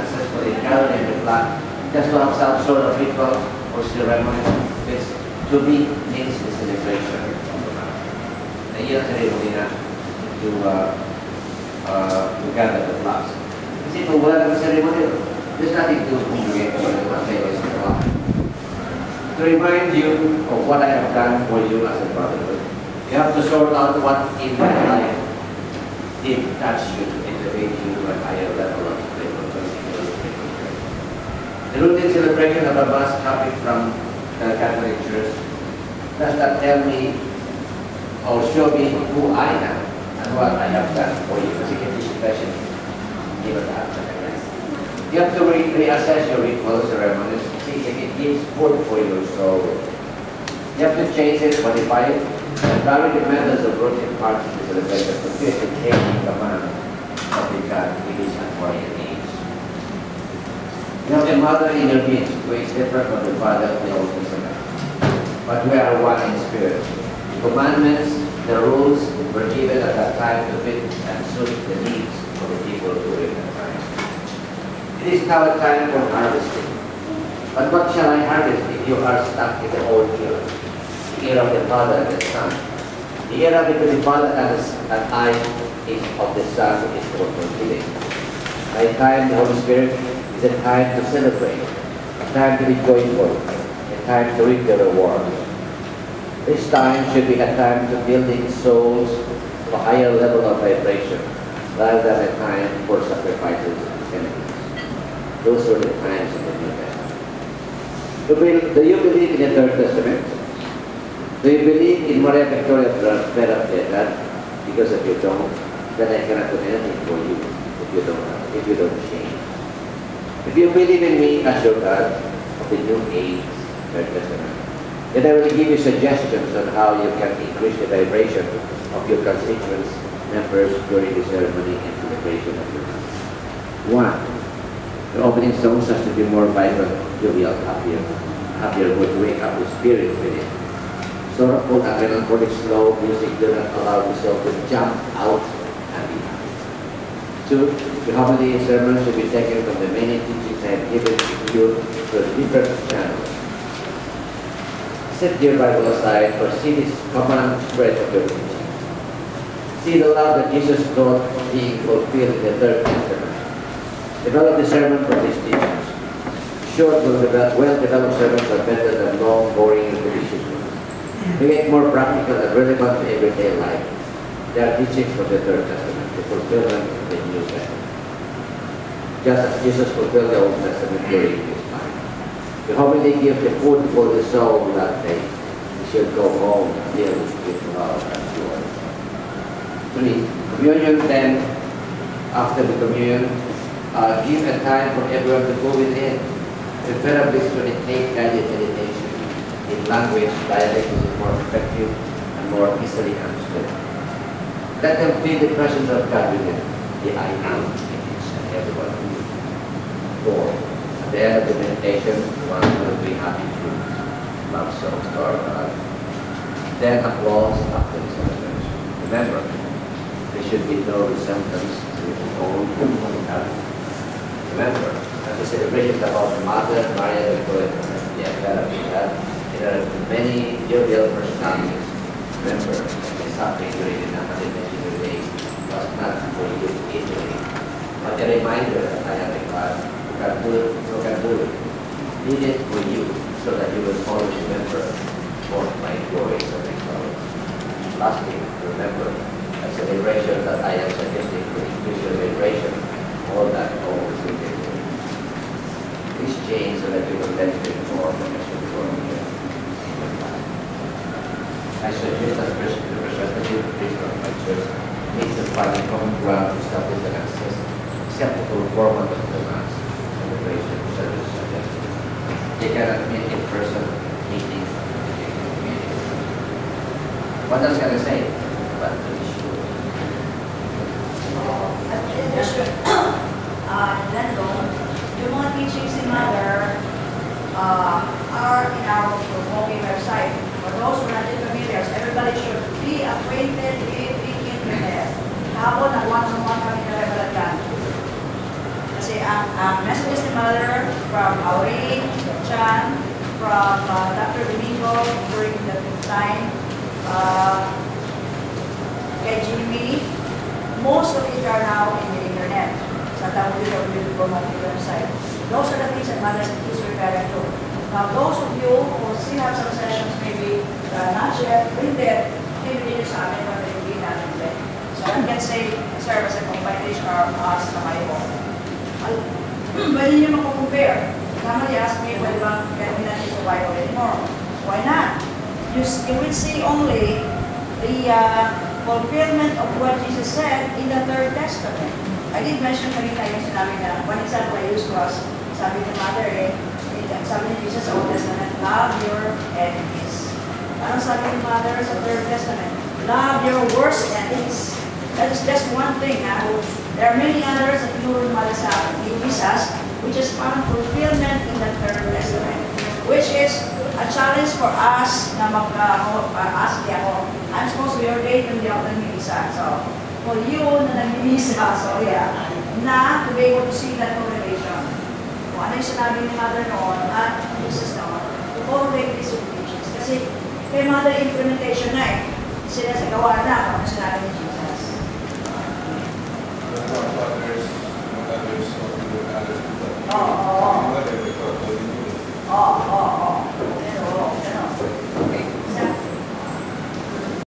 successfully carried in the flood, just to have some sort of ritual or ceremony. It's to be means the celebration of the Mass. The year ceremony to gather the flowers. Kasi kung wala ng ceremony, there's nothing to congregate for the famous God. To remind you of what I have done for you as a brotherhood, you have to sort out what in my life did touch you to elevate you to a higher level of spiritual faith. The routine celebration of a Mass coming from the Catholic Church does not tell me or show me who I am and what I have done for you. Kasi anticipation, hindi ba tayo sa kanya? You have to reassess your ritual ceremonies, see if it gives food for your soul. You have to change it, modify it, and vary the methods of routine parts of the celebration to fit the changing command of the God in His acquired needs. You have the Mother in your midst, who is different from the Father of the Old Testament. But we are one in spirit. The commandments, the rules were given at that time to fit and suit the needs of the people during that time. It is now a time for harvesting. But what shall I harvest if you are stuck in the old era? The era of the Father and the Son. The era between the Father and I is of the Son is for fulfilling. My time, the Holy Spirit, is a time to celebrate, a time to be joyful, a time to reap the reward. This time should be a time to building souls to a higher level of vibration, rather than a time for sacrifices and penalties. Those were the times of the New Testament. Do you believe in the Third Testament? Do you believe in Maria Victoria's bed of death? Because if you don't, then I cannot do anything for you if you don't change. If you believe in me as your God of the New Age, Third Testament, then I will give you suggestions on how you can increase the vibration of your constituents members during the ceremony and celebration of your Mass. 1. The opening songs has to be more vibrant, jovial, happier, would wake up the spirit within. Sorrowful and melancholic slow music do not allow the soul to jump out and be happy. 2. The homily sermon should be taken from the many teachings I have given you through different channels. Set your Bible aside or see this common thread of your teaching. See the love that Jesus taught being fulfilled in the Third Testament. Develop the sermon from these teachings. Short, well-developed sermons are better than long, boring, repetitious ones. Make it more practical and relevant to everyday life. They are teachings from the Third Testament, the fulfillment of the New Testament. Just as Jesus fulfilled the Old Testament during his time. The homily gives the food for the soul that day. We should go home filled with love and joy. 3. Communion then, after the communion, give a time for everyone to go within. Preferably spontaneous guided meditation in language, dialect is more effective and more easily understood. Let them feel the presence of God within, the I am in each and everyone. 4. At the end of the meditation, one will be happy to love songs to our God. Then applause after the celebration. Remember, there should be no resemblance to the old God. Remember, that the celebration is about Mother Maria Victoria, the Advent. There are many jovial personalities. Remember, the suffering during the Nativity days was not for you easily, but a reminder that I am a God who can do it. Did it for you, so that you will always remember both my joys and my sorrows. Lastly, remember, a celebration that I am suggesting to increase your vibration, all that always will be good. Please change so that you will benefit more from the performance. I suggest that the representative priest of my church needs to find a common ground to establish an acceptable format of the Mass celebration service suggested. They cannot meet in person meetings and meetings. What else can I say? But to be sure. London, yung mga teachings ni Mother are in our Promogi website. For those who are not familiar, everybody should be acquainted with the internet. Habang nag-one-on-one kami na Reverend Gan. Kasi Kasi ang messages ni Mother from Aureen, Chan, from Dr. Domingo during the time, kay Jimmy, most of it are now in the internet sa www.promoting website. Those are the things that Mother is referring to. Now, those of you who still have some sessions maybe not yet printed, hindi sa amin para hindi natin din. So I can say, serve as a compilation or us na kayo. Pwede niyo mako-compare. Somebody asked me, pwede bang gawin natin sa Bible anymore? Why not? You will see only the fulfillment of what Jesus said in the Third Testament. I did mention kanina yung sinabi na, one example I used was, sabi ni Mother sabi ni Jesus sa Old Testament, love your enemies. Anong sabi ni Mother sa Third Testament? Love your worst enemies. That is just one thing. There are many others that tinuro ni Mother sa Jesus, which is found fulfillment in the Third Testament, which is a challenge for us na ask ako. I'm supposed to be ordained when di ako nag-misa. So, for you na nag-misa, na to be able to see that correlation. Kung ano yung sinabi ni Mother noon at Jesus noon, to correlate these teachings. Kasi kay Mother implementation na sila sa gawa na kung ano sinabi ni